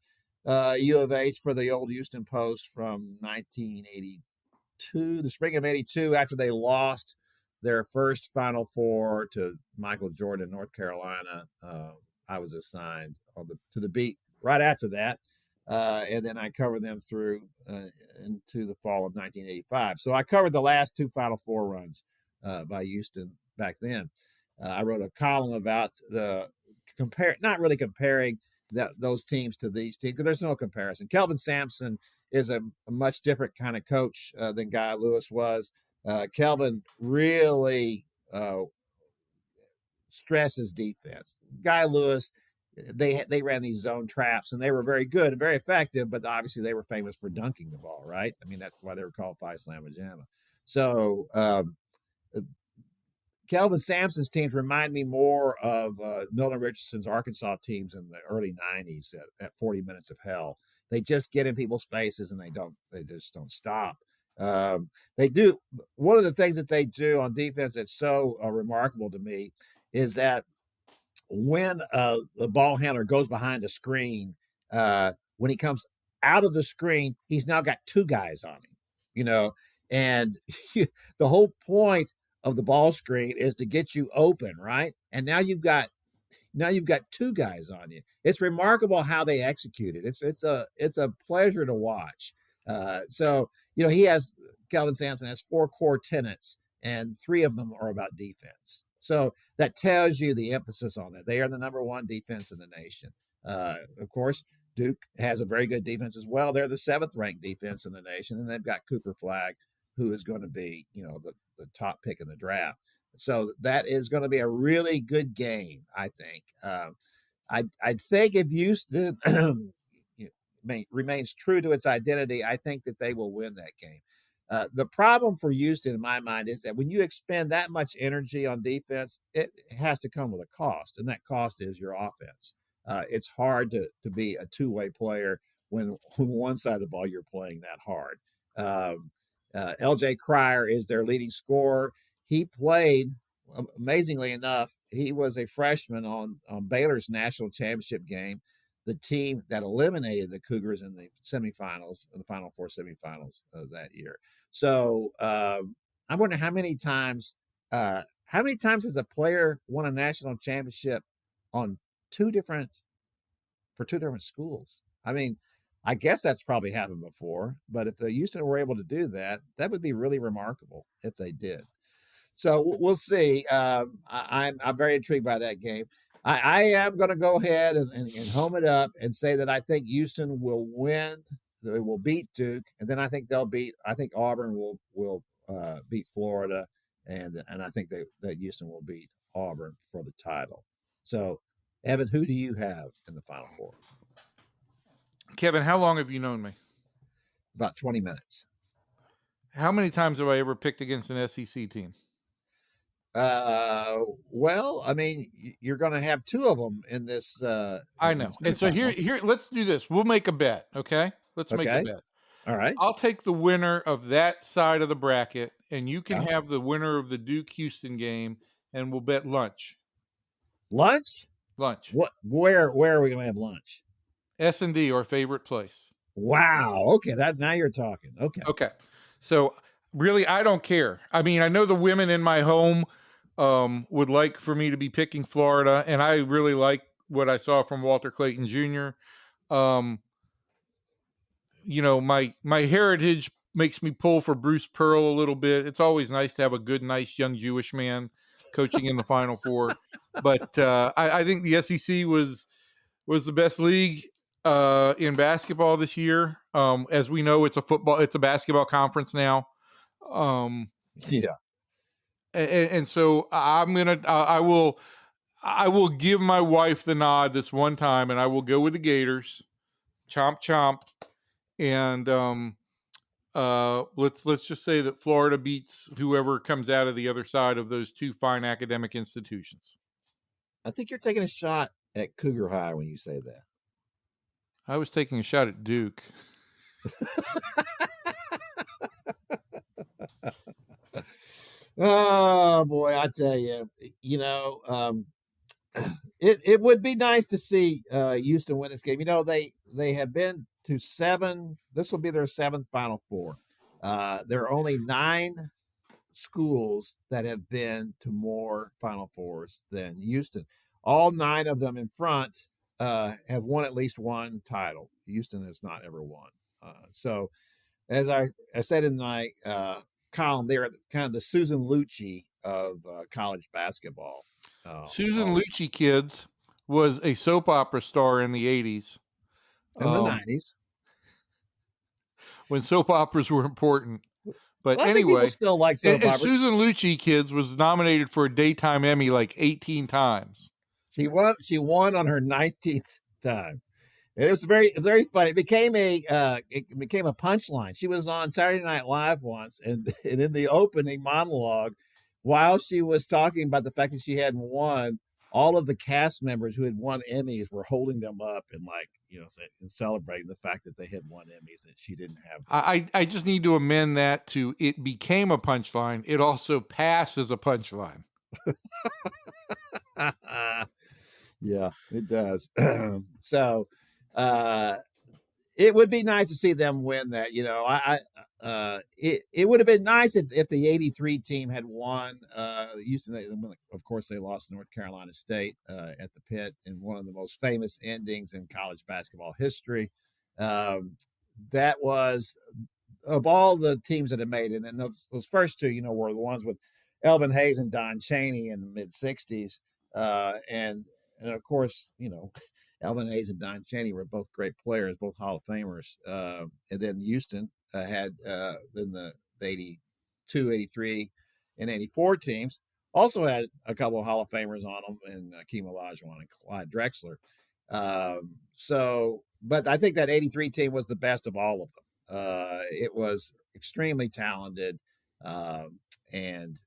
U of H for the old Houston Post from 1982, the spring of '82, after they lost their first Final Four to Michael Jordan, North Carolina. I was assigned to the beat right after that. And then I covered them through into the fall of 1985. So I covered the last two Final Four runs by Houston back then. I wrote a column about not really comparing those teams to these teams, because there's no comparison. Kelvin Sampson is a much different kind of coach than Guy Lewis was. Kelvin really stresses defense. Guy Lewis, they ran these zone traps, and they were very good and very effective, but obviously they were famous for dunking the ball, right? I mean, that's why they were called Phi Slama Jama. So Kelvin Sampson's teams remind me more of Milton Richardson's Arkansas teams in the early 90s at 40 Minutes of Hell. They just get in people's faces, and they just don't stop. They do. One of the things that they do on defense that's so remarkable to me is that when the ball handler goes behind a screen, when he comes out of the screen, he's now got two guys on him, and the whole point of the ball screen is to get you open, right? And now you've got two guys on you. It's remarkable how they execute it. It's a pleasure to watch. So Kelvin Sampson has four core tenets, and three of them are about defense. So that tells you the emphasis on it. They are the number one defense in the nation. Of course, Duke has a very good defense as well. They're the 7th ranked defense in the nation, and they've got Cooper Flagg, who is going to be, the top pick in the draft. So that is going to be a really good game, I think. I think if Houston remains true to its identity, I think that they will win that game. The problem for Houston, in my mind, is that when you expend that much energy on defense, it has to come with a cost, and that cost is your offense. It's hard to be a two-way player when one side of the ball you're playing that hard. L.J. Cryer is their leading scorer. He played, amazingly enough, he was a freshman on Baylor's national championship game, the team that eliminated the Cougars in the semifinals, in the Final Four semifinals that year. So I wonder how many times has a player won a national championship on two different schools? I mean, I guess that's probably happened before, but if the Houston were able to do that, that would be really remarkable if they did. So we'll see. I'm very intrigued by that game. I am going to go ahead and home it up and say that I think Houston will win. They will beat Duke, and then I think Auburn will beat Florida, and I think that Houston will beat Auburn for the title. So, Evan, who do you have in the Final Four? Kevin, how long have you known me? About 20 minutes. How many times have I ever picked against an SEC team? Well, I mean, you're going to have two of them in this. I know. And so here, let's do this. We'll make a bet. Okay. Let's make a bet. All right. I'll take the winner of that side of the bracket, and you can have the winner of the Duke Houston game, and we'll bet lunch. Lunch? What? Where are we going to have lunch? S&D, our favorite place. Wow. Okay. Now you're talking. Okay. So really, I don't care. I mean, I know the women in my home would like for me to be picking Florida, and I really like what I saw from Walter Clayton Jr. My heritage makes me pull for Bruce Pearl a little bit. It's always nice to have a good, nice young Jewish man coaching in the Final Four. But I think the SEC was the best league in basketball this year. As we know, it's a basketball conference now. Yeah. And so I will give my wife the nod this one time, and I will go with the Gators. Chomp chomp. And let's just say that Florida beats whoever comes out of the other side of those two fine academic institutions. I think you're taking a shot at Cougar High when you say that. I was taking a shot at Duke. Oh boy, I tell you, it would be nice to see Houston win this game. They have been to 7. This will be their 7th Final Four. There are only 9 schools that have been to more Final Fours than Houston. All 9 of them in front have won at least one title. Houston has not ever won. So, as I said in my column, they're kind of the Susan Lucci of college basketball. Susan Lucci, kids, was a soap opera star in the 80s. In the 90s. When soap operas were important. But I think anyway, people still like soap operas. Susan Lucci, kids, was nominated for a daytime Emmy like 18 times. She won on her 19th time. It was very, very funny. It became a punchline. She was on Saturday Night Live once, and in the opening monologue, while she was talking about the fact that she hadn't won, all of the cast members who had won Emmys were holding them up and and celebrating the fact that they had won Emmys that she didn't have. I just need to amend that to it became a punchline. It also passed as a punchline. Yeah, it does. So it would be nice to see them win that. It would have been nice if the '83 team had won. Houston, of course, they lost to North Carolina State at the pit in one of the most famous endings in college basketball history. That was, of all the teams that have made it, and those first two, were the ones with Elvin Hayes and Don Chaney in the mid '60s, and of course, Elvin Hayes and Don Chaney were both great players, both Hall of Famers. And then Houston had then the 82, 83, and 84 teams also had a couple of Hall of Famers on them, and Hakeem Olajuwon and Clyde Drexler. But I think that 83 team was the best of all of them. It was extremely talented, and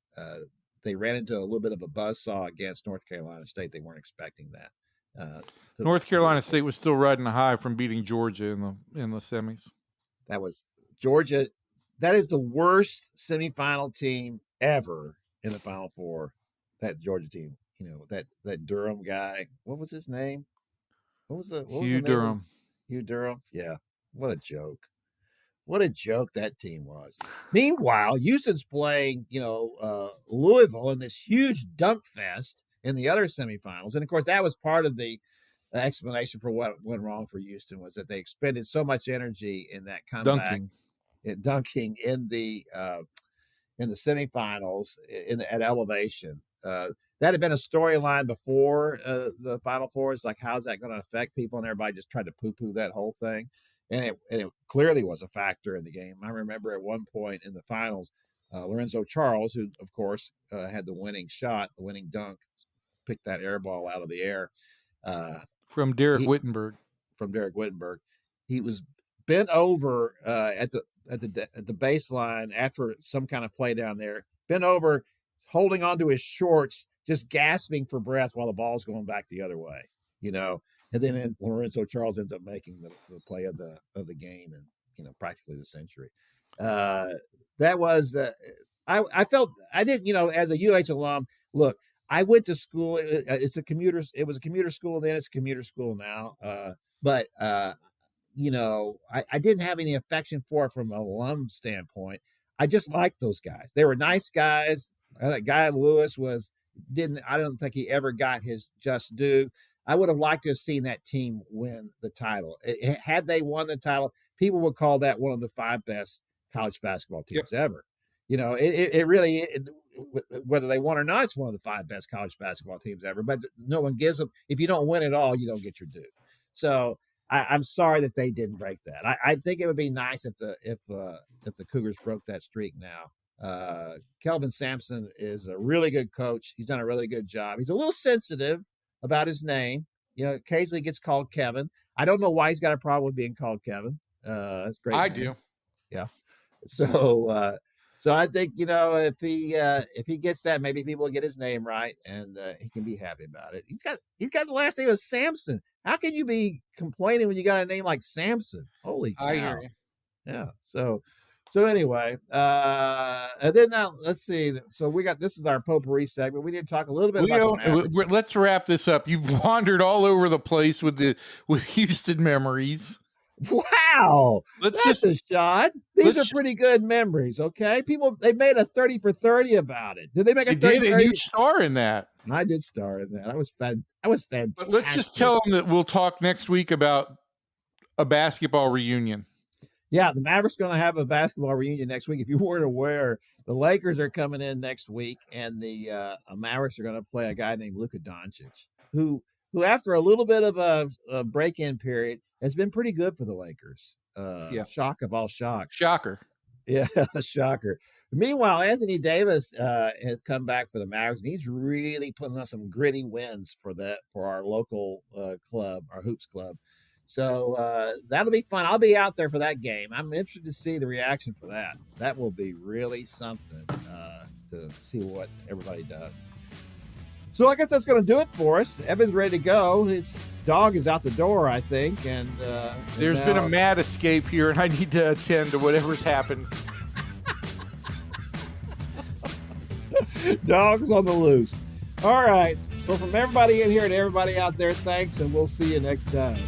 they ran into a little bit of a buzzsaw against North Carolina State. They weren't expecting that. North Carolina State was still riding a high from beating Georgia in the semis. That was Georgia. That is the worst semifinal team ever in the Final Four. That Georgia team. That Durham guy. What was his name? Hugh Durham. Hugh Durham. Yeah. What a joke. What a joke that team was. Meanwhile, Houston's playing, Louisville in this huge dunk fest in the other semifinals. And of course, that was part of the explanation for what went wrong for Houston, was that they expended so much energy in that comeback, dunking in the semifinals at elevation. That had been a storyline before the Final Four. It's like, how's that going to affect people? And everybody just tried to poo-poo that whole thing. And it clearly was a factor in the game. I remember at one point in the finals, Lorenzo Charles, who, of course, had the winning shot, the winning dunk, picked that air ball out of the air. From Derek Wittenberg. He was bent over at the baseline after some kind of play down there, bent over, holding onto his shorts, just gasping for breath while the ball's going back the other way, And then Lorenzo Charles ends up making the play of the game and, practically the century. That was, I felt, I didn't, as a UH alum, look, I went to school. It was a commuter school then. It's a commuter school now. But I didn't have any affection for it from an alum standpoint. I just liked those guys. They were nice guys. That guy Lewis I don't think he ever got his just due. I would have liked to have seen that team win the title. Had they won the title, people would call that one of the 5 best college basketball teams ever. It really, whether they won or not, it's one of the 5 best college basketball teams ever. But no one gives them. If you don't win it all, you don't get your due. So I'm sorry that they didn't break that. I think it would be nice if the Cougars broke that streak now. Kelvin Sampson is a really good coach. He's done a really good job. He's a little sensitive about his name. Occasionally gets called Kevin. I don't know why he's got a problem with being called Kevin. It's great. I name. do. Yeah. So I think, if he gets that, maybe people will get his name right and he can be happy about it. He's got the last name of Sampson. How can you be complaining when you got a name like Sampson? Holy cow. I hear you. Yeah. So anyway, and then now let's see. So this is our potpourri segment. We need to talk a little bit about the Mavericks. Let's wrap this up. You've wandered all over the place with Houston memories. Wow, that's a shot. These are pretty good memories. Okay, they made a 30 for 30 about it. Did they make a 30 for 30? And you star in that. I did star in that. I was fantastic. But let's just tell them that we'll talk next week about a basketball reunion. Yeah, the Mavericks going to have a basketball reunion next week. If you weren't aware, the Lakers are coming in next week, and the Mavericks are going to play a guy named Luka Doncic, who after a little bit of a break-in period has been pretty good for the Lakers. Shock of all shocks. Shocker. Yeah, shocker. Meanwhile, Anthony Davis has come back for the Mavericks, and he's really putting on some gritty wins for our local club, our hoops club. So that'll be fun. I'll be out there for that game. I'm interested to see the reaction for that. That will be really something to see what everybody does. So I guess that's going to do it for us. Evan's ready to go. His dog is out the door, I think. And there's been a mad escape here, and I need to attend to whatever's happened. Dogs on the loose. All right. So from everybody in here and everybody out there, thanks, and we'll see you next time.